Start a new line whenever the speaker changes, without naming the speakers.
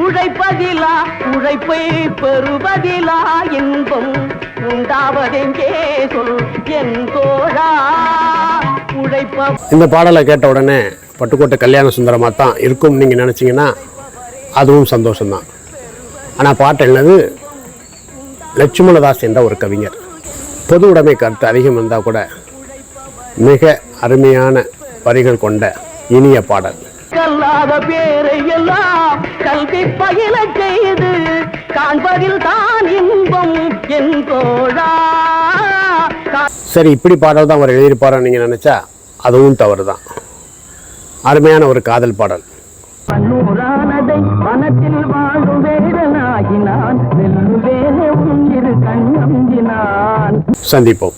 உழைப்பதிலா உழைப்பை பெறுவதிலா இன்பம் உண்டாவதெங்கே சொல் என் தோழா உழைப்ப. இந்த பாடலை கேட்ட உடனே பட்டுக்கோட்டை கல்யாண சுந்தரமாக தான் இருக்கும் நீங்கள் நினச்சிங்கன்னா அதுவும் சந்தோஷம்தான். ஆனால் பாட்டு என்னது லட்சுமணதாஸ் என்ற ஒரு கவிஞர். பொது உடைமை கருத்து அதிகம் இருந்தால் கூட மிக அருமையான வரிகள் கொண்ட இனிய பாடல். கல்லாத பேரை எல்லாம் கல்வி பயில செய்து காண்பதில் தான் இன்பம் என் தோழா. சரி, இப்படி பாடல் தான் அவர் எழுதியிருப்பாரோ நீங்கள் நினச்சா அதுவும் தவறு தான். அருமையான ஒரு காதல் பாடல். பன்னூரானதை மனத்தில் வாழும் வேடனாகினான், வெல்லும் வேலை உன் இரு கண்ணம்பினான். சந்திப்போம்.